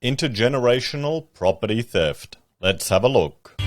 Intergenerational property theft. Let's have a look.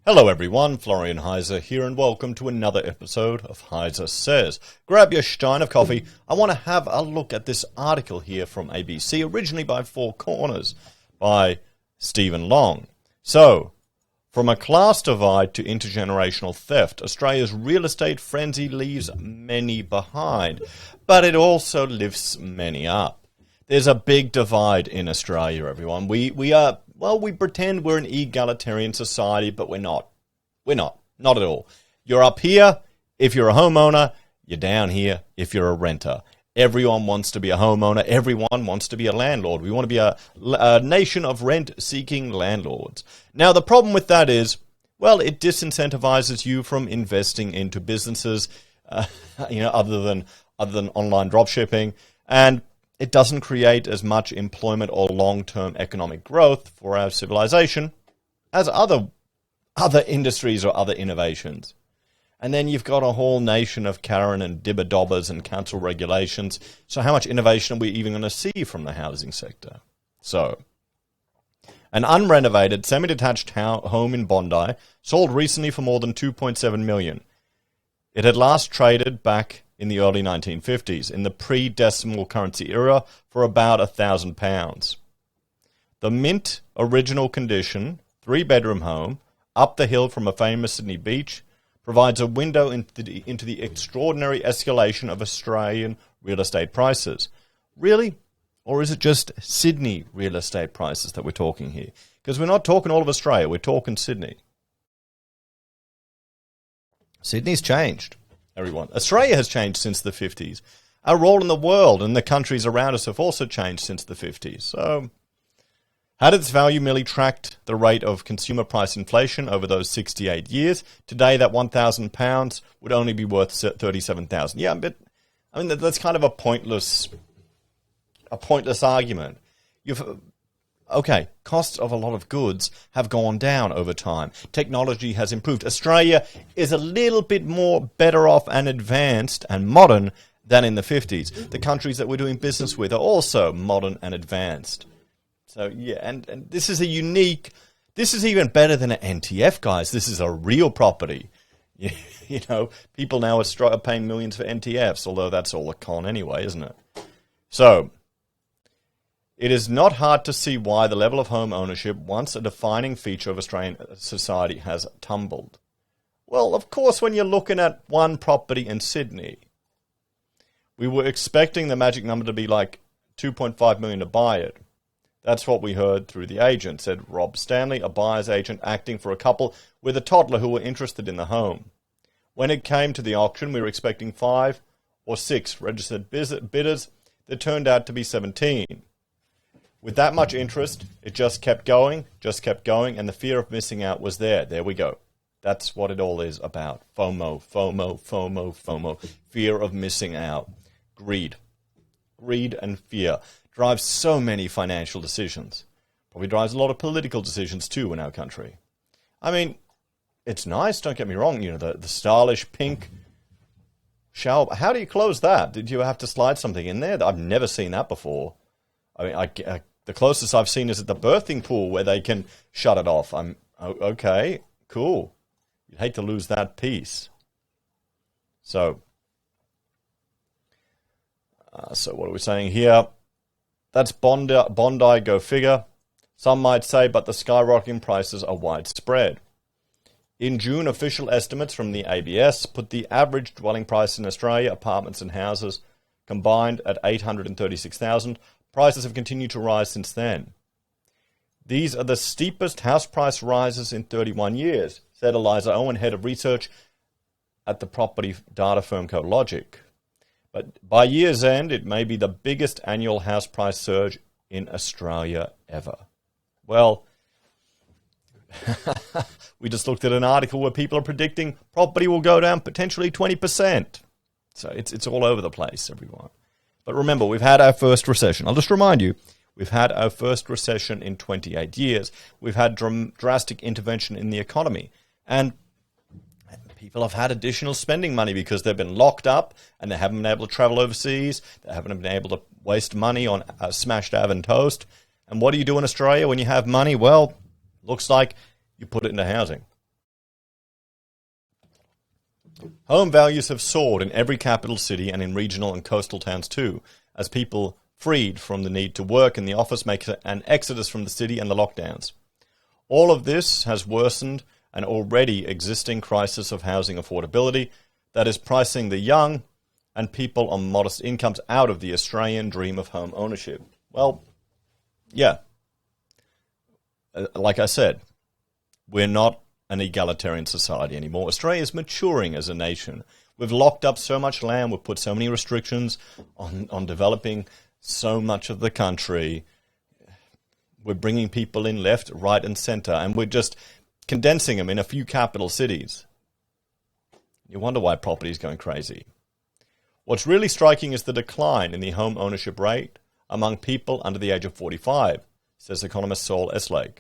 Hello everyone, Florian.Heise here and welcome to another episode of HeiseSays. Grab your stein of coffee. I want to have a look at this article here from ABC, originally by Four Corners, by Stephen Long. So, from a class divide to intergenerational theft, Australia's real estate frenzy leaves many behind, but it also lifts many up. There's a big divide in Australia, everyone. We pretend we're an egalitarian society, but we're not. We're not. Not at all. You're up here if you're a homeowner. You're down here if you're a renter. Everyone wants to be a homeowner. Everyone wants to be a landlord. We want to be a nation of rent-seeking landlords. Now, the problem with that is, well, it disincentivizes you from investing into businesses, other than online dropshipping, and it doesn't create as much employment or long-term economic growth for our civilization as other industries or other innovations. And then you've got a whole nation of Karen and dibber-dobbers and council regulations. So how much innovation are we even going to see from the housing sector? So, an unrenovated, semi-detached home in Bondi sold recently for more than $2.7 million. It had last traded back in the early 1950s, in the pre-decimal currency era, for about £1,000. The mint original condition, 3-bedroom home, up the hill from a famous Sydney beach, provides a window into the extraordinary escalation of Australian real estate prices. Really? Or is it just Sydney real estate prices that we're talking here? Because we're not talking all of Australia, we're talking Sydney. Sydney's changed, everyone. Australia has changed since the 50s. Our role in the world and the countries around us have also changed since the 50s. So, had its value merely tracked the rate of consumer price inflation over those 68 years, today that £1,000 would only be worth $37,000. Yeah, but I mean that's kind of a pointless argument. Costs of a lot of goods have gone down over time. Technology has improved. Australia is a little bit more better off and advanced and modern than in the 50s. The countries that we're doing business with are also modern and advanced. So, yeah, and this is this is even better than an NTF, guys. This is a real property. People now are paying millions for NTFs, although that's all a con anyway, isn't it? So, it is not hard to see why the level of home ownership, once a defining feature of Australian society, has tumbled. Well, of course, when you're looking at one property in Sydney, we were expecting the magic number to be like $2.5 million to buy it. That's what we heard through the agent, said Rob Stanley, a buyer's agent acting for a couple with a toddler who were interested in the home. When it came to the auction, we were expecting 5 or 6 registered bidders. There turned out to be 17. With that much interest, it just kept going, and the fear of missing out was there. There we go. That's what it all is about. FOMO, FOMO, FOMO, FOMO. Fear of missing out. Greed and fear drives so many financial decisions. Probably drives a lot of political decisions too in our country. I mean, it's nice, don't get me wrong, the stylish pink shower. How do you close that? Did you have to slide something in there? I've never seen that before. I mean, the closest I've seen is at the birthing pool where they can shut it off. Okay, cool. You'd hate to lose that piece. So what are we saying here? That's Bondi, go figure. Some might say, but the skyrocketing prices are widespread. In June, official estimates from the ABS put the average dwelling price in Australia, apartments and houses combined, at $836,000. Prices have continued to rise since then. These are the steepest house price rises in 31 years, said Eliza Owen, head of research at the property data firm CoLogic. But by year's end, it may be the biggest annual house price surge in Australia ever. Well, we just looked at an article where people are predicting property will go down potentially 20%. So it's all over the place, everyone. But remember, we've had our first recession. I'll just remind you, we've had our first recession in 28 years. We've had drastic intervention in the economy. And people have had additional spending money because they've been locked up and they haven't been able to travel overseas. They haven't been able to waste money on smashed oven toast. And what do you do in Australia when you have money? Well, looks like you put it into housing. Home values have soared in every capital city and in regional and coastal towns too, as people freed from the need to work in the office make an exodus from the city and the lockdowns. All of this has worsened an already existing crisis of housing affordability that is pricing the young and people on modest incomes out of the Australian dream of home ownership. Well, yeah. Like I said, we're not an egalitarian society anymore. Australia is maturing as a nation. We've locked up so much land. We've put so many restrictions on developing so much of the country. We're bringing people in left, right, and centre, and we're just condensing them in a few capital cities. You wonder why property is going crazy. What's really striking is the decline in the home ownership rate among people under the age of 45, says economist Saul Eslake.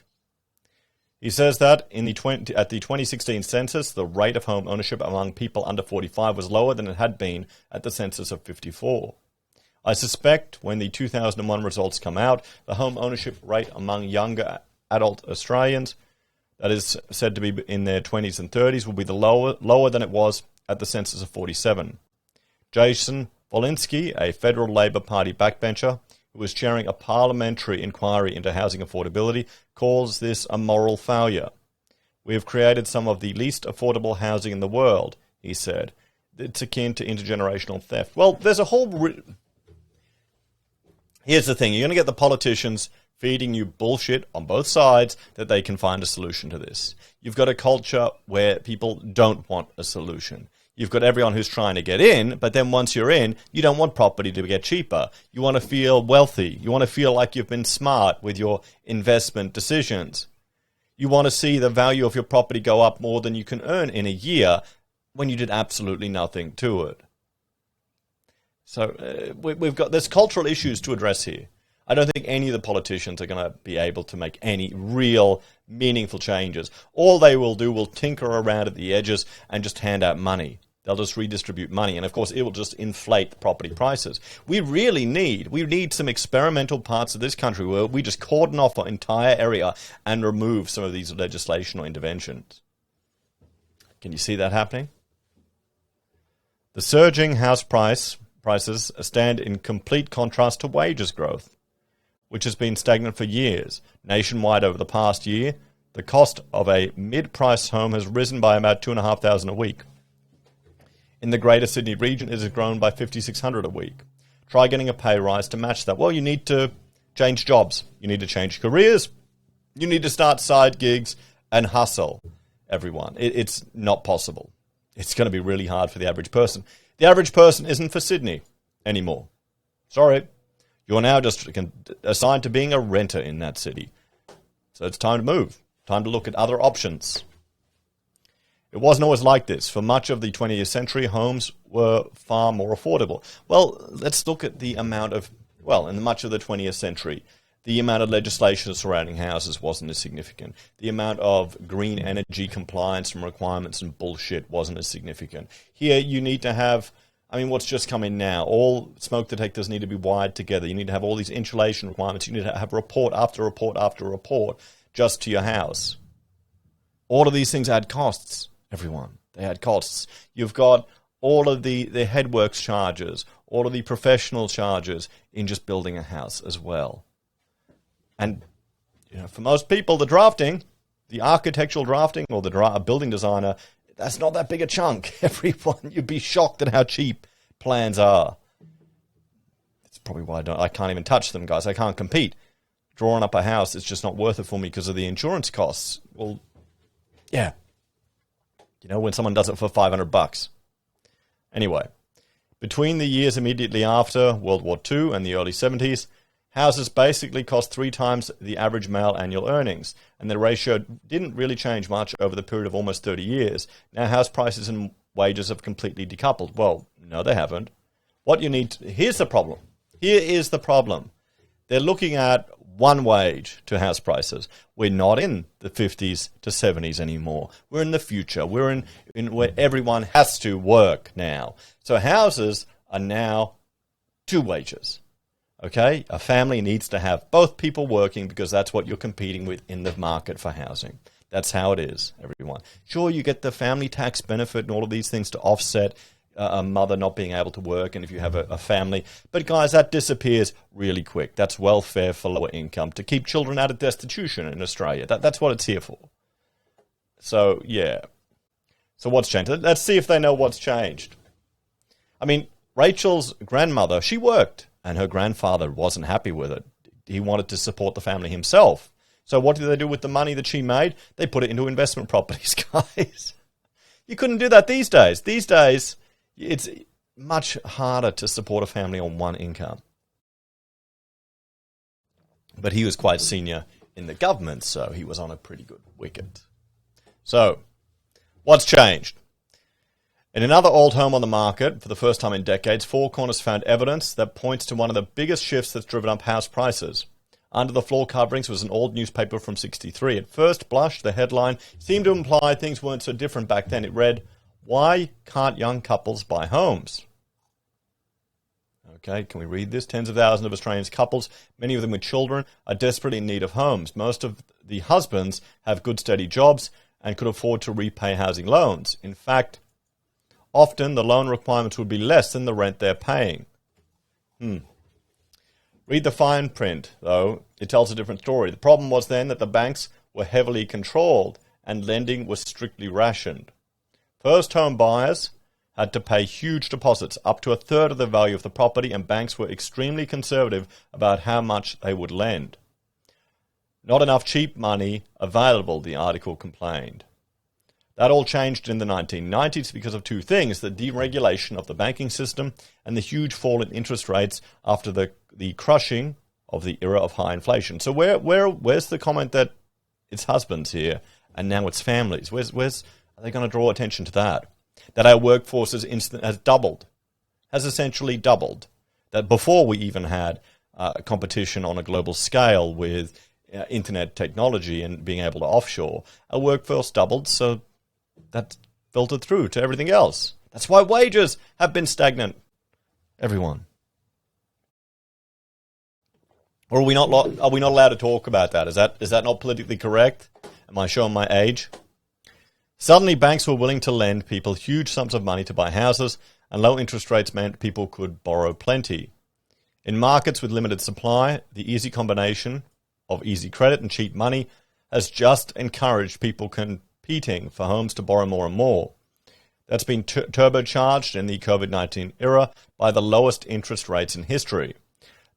He says that at the 2016 census, the rate of home ownership among people under 45 was lower than it had been at the census of 54. I suspect when the 2001 results come out, the home ownership rate among younger adult Australians, that is said to be in their 20s and 30s, will be lower than it was at the census of 47. Jason Wolinski, a Federal Labor Party backbencher, who was chairing a parliamentary inquiry into housing affordability, calls this a moral failure. We have created some of the least affordable housing in the world, he said. It's akin to intergenerational theft. Well, there's a whole... Here's the thing. You're going to get the politicians feeding you bullshit on both sides that they can find a solution to this. You've got a culture where people don't want a solution. You've got everyone who's trying to get in, but then once you're in, you don't want property to get cheaper. You want to feel wealthy. You want to feel like you've been smart with your investment decisions. You want to see the value of your property go up more than you can earn in a year when you did absolutely nothing to it. So there's cultural issues to address here. I don't think any of the politicians are going to be able to make any real meaningful changes. All they will do will tinker around at the edges and just hand out money. They'll just redistribute money, and of course it will just inflate the property prices. We need some experimental parts of this country where we just cordon off an entire area and remove some of these legislation or interventions. Can you see that happening? The surging house prices stand in complete contrast to wages growth, which has been stagnant for years. Nationwide over the past year, the cost of a mid-price home has risen by about $2,500 a week. In the Greater Sydney region, it has grown by $5,600 a week. Try getting a pay rise to match that. Well, you need to change jobs. You need to change careers. You need to start side gigs and hustle, everyone. It's not possible. It's going to be really hard for the average person. The average person isn't for Sydney anymore. Sorry. You're now just assigned to being a renter in that city. So it's time to move. Time to look at other options. It wasn't always like this. For much of the 20th century, homes were far more affordable. Well, let's look at the amount of, in much of the 20th century, the amount of legislation surrounding houses wasn't as significant. The amount of green energy compliance and requirements and bullshit wasn't as significant. Here, you need to have, what's just come in now? All smoke detectors need to be wired together. You need to have all these insulation requirements. You need to have report after report after report just to your house. All of these things add costs, everyone. They add costs. You've got all of the headworks charges, all of the professional charges in just building a house as well. And for most people, the drafting, the architectural drafting or the building designer, that's not that big a chunk. Everyone, you'd be shocked at how cheap plans are. That's probably why I can't even touch them, guys. I can't compete. Drawing up a house, it's just not worth it for me because of the insurance costs. Well, yeah. When someone does it for $500. Anyway, between the years immediately after World War II and the early 70s, houses basically cost 3 times the average male annual earnings, and the ratio didn't really change much over the period of almost 30 years. Now house prices and wages have completely decoupled. Well, no, they haven't. Here's the problem. Here is the problem. They're looking at one wage to house prices. We're not in the 50s to 70s anymore. We're in the future. We're in where everyone has to work now. So houses are now 2 wages. Okay? A family needs to have both people working because that's what you're competing with in the market for housing. That's how it is, everyone. Sure, you get the family tax benefit and all of these things to offset a mother not being able to work, and if you have a family. But guys, that disappears really quick. That's welfare for lower income to keep children out of destitution in Australia. That's what it's here for. So, yeah. So what's changed? Let's see if they know what's changed. I mean, Rachel's grandmother, she worked, and her grandfather wasn't happy with it. He wanted to support the family himself. So what did they do with the money that she made? They put it into investment properties, guys. You couldn't do that these days. These days, it's much harder to support a family on one income. But he was quite senior in the government, so he was on a pretty good wicket. So, what's changed? In another old home on the market, for the first time in decades, Four Corners found evidence that points to one of the biggest shifts that's driven up house prices. Under the floor coverings was an old newspaper from '63. At first blush, the headline seemed to imply things weren't so different back then. It read, "Why can't young couples buy homes?" Okay, can we read this? Tens of thousands of Australian couples, many of them with children, are desperately in need of homes. Most of the husbands have good steady jobs and could afford to repay housing loans. In fact, often the loan requirements would be less than the rent they're paying. Read the fine print, though. It tells a different story. The problem was then that the banks were heavily controlled and lending was strictly rationed. First home buyers had to pay huge deposits, up to a third of the value of the property, and banks were extremely conservative about how much they would lend. Not enough cheap money available, the article complained. That all changed in the 1990s because of 2 things: the deregulation of the banking system and the huge fall in interest rates after the crushing of the era of high inflation. So where's the comment that it's husbands here and now it's families? Where's are they going to draw attention to that? That our workforce has doubled, has essentially doubled. That before we even had competition on a global scale with internet technology and being able to offshore, our workforce doubled, so that filtered through to everything else. That's why wages have been stagnant, everyone. Or are we not allowed to talk about that? Is that not politically correct? Am I showing my age? Suddenly, banks were willing to lend people huge sums of money to buy houses, and low interest rates meant people could borrow plenty. In markets with limited supply, the easy combination of easy credit and cheap money has just encouraged people competing for homes to borrow more and more. That's been turbocharged in the COVID-19 era by the lowest interest rates in history.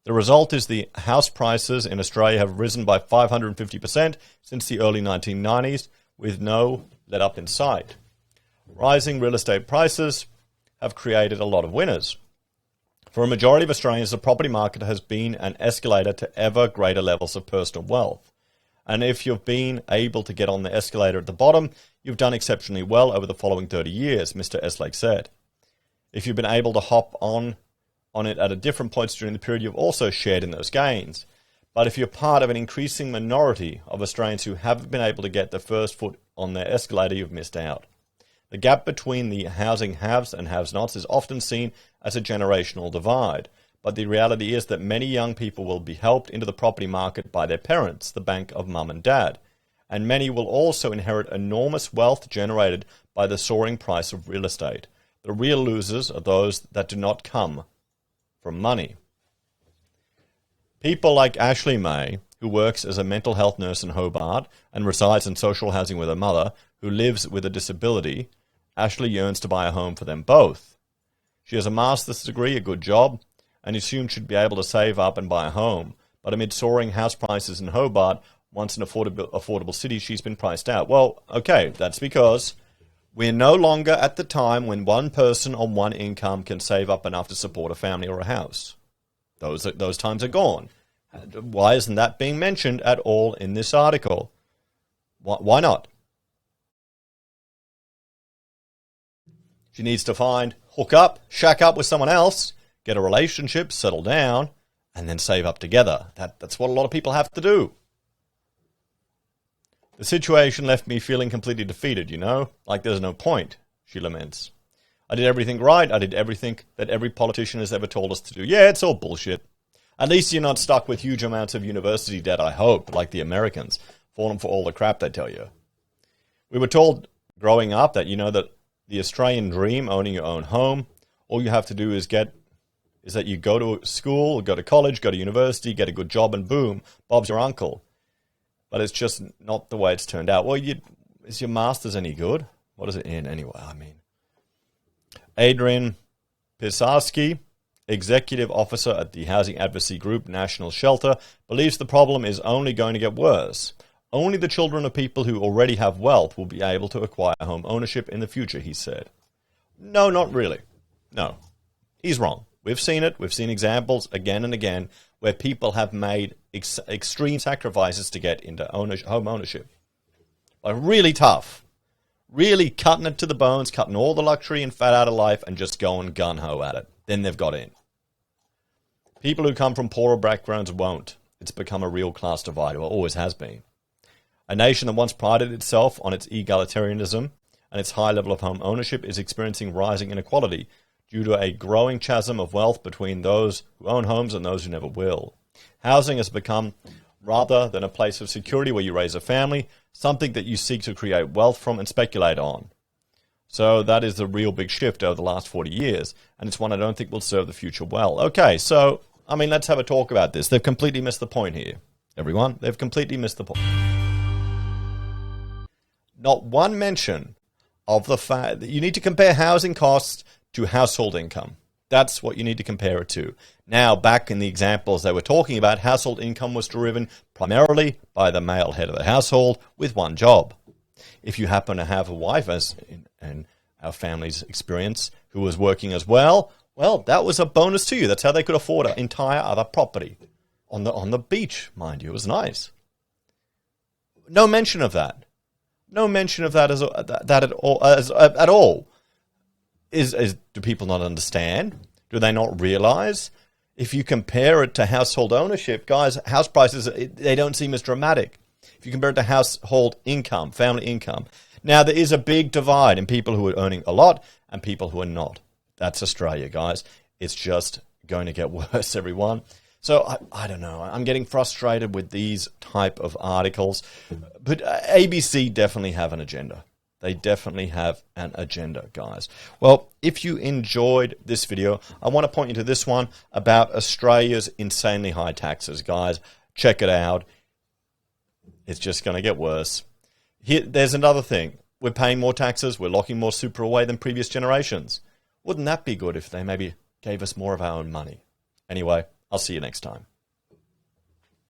The result is the house prices in Australia have risen by 550% since the early 1990s, with no let up in sight. Rising real estate prices have created a lot of winners. For a majority of Australians, the property market has been an escalator to ever greater levels of personal wealth. And if you've been able to get on the escalator at the bottom, you've done exceptionally well over the following 30 years, Mr. Eslake said. If you've been able to hop on it at a different points during the period, you've also shared in those gains. But if you're part of an increasing minority of Australians who haven't been able to get the first foot on their escalator, you've missed out. The gap between the housing haves and have-nots is often seen as a generational divide, but the reality is that many young people will be helped into the property market by their parents, the bank of mum and dad, and many will also inherit enormous wealth generated by the soaring price of real estate. The real losers are those that do not come from money. People like Ashley May, who works as a mental health nurse in Hobart and resides in social housing with her mother, who lives with a disability. Ashley yearns to buy a home for them both. She has a master's degree, a good job, and assumed she'd be able to save up and buy a home. But amid soaring house prices in Hobart, once an affordable city, she's been priced out. Well, okay, that's because we're no longer at the time when one person on one income can save up enough to support a family or a house. Those times are gone. Why isn't that being mentioned at all in this article? Why not? She needs to hook up, shack up with someone else, get a relationship, settle down, and then save up together. That's what a lot of people have to do. The situation left me feeling completely defeated, like there's no point, she laments. I did everything right. I did everything that every politician has ever told us to do. Yeah, it's all bullshit. At least you're not stuck with huge amounts of university debt, I hope, like the Americans, falling for all the crap they tell you. We were told growing up that, that the Australian dream, owning your own home, all you have to do is that you go to school, go to college, go to university, get a good job, and boom, Bob's your uncle. But it's just not the way it's turned out. Well, is your master's any good? What is it in anyway? Adrian Pisarski, executive officer at the housing advocacy group National Shelter, believes the problem is only going to get worse. Only the children of people who already have wealth will be able to acquire home ownership in the future, he said. No, not really. No. He's wrong. We've seen it. We've seen examples again and again where people have made extreme sacrifices to get into home ownership. Really tough. Really cutting it to the bones, cutting all the luxury and fat out of life and just going gun-ho at it. Then they've got in. People who come from poorer backgrounds won't. It's become a real class divider, or always has been. A nation that once prided itself on its egalitarianism and its high level of home ownership is experiencing rising inequality due to a growing chasm of wealth between those who own homes and those who never will. Housing has become, rather than a place of security where you raise a family, something that you seek to create wealth from and speculate on. So that is the real big shift over the last 40 years, and it's one I don't think will serve the future well. Okay, so, let's have a talk about this. They've completely missed the point here, everyone. They've completely missed the point. Not one mention of the fact that you need to compare housing costs to household income. That's what you need to compare it to. Now, back in the examples they were talking about, household income was driven primarily by the male head of the household with one job. If you happen to have a wife, as in our family's experience, who was working as well, that was a bonus to you. That's how they could afford an entire other property on the beach, mind you. It was nice. No mention of that. No mention of that at all. Do people not understand? Do they not realize? If you compare it to household ownership, guys, house prices, they don't seem as dramatic. If you compare it to household income, family income. Now, there is a big divide in people who are earning a lot and people who are not. That's Australia, guys. It's just going to get worse, everyone. So, I don't know. I'm getting frustrated with these type of articles. But ABC definitely have an agenda. They definitely have an agenda, guys. Well, if you enjoyed this video, I want to point you to this one about Australia's insanely high taxes, guys. Check it out. It's just going to get worse. There's another thing. We're paying more taxes. We're locking more super away than previous generations. Wouldn't that be good if they maybe gave us more of our own money? Anyway, I'll see you next time.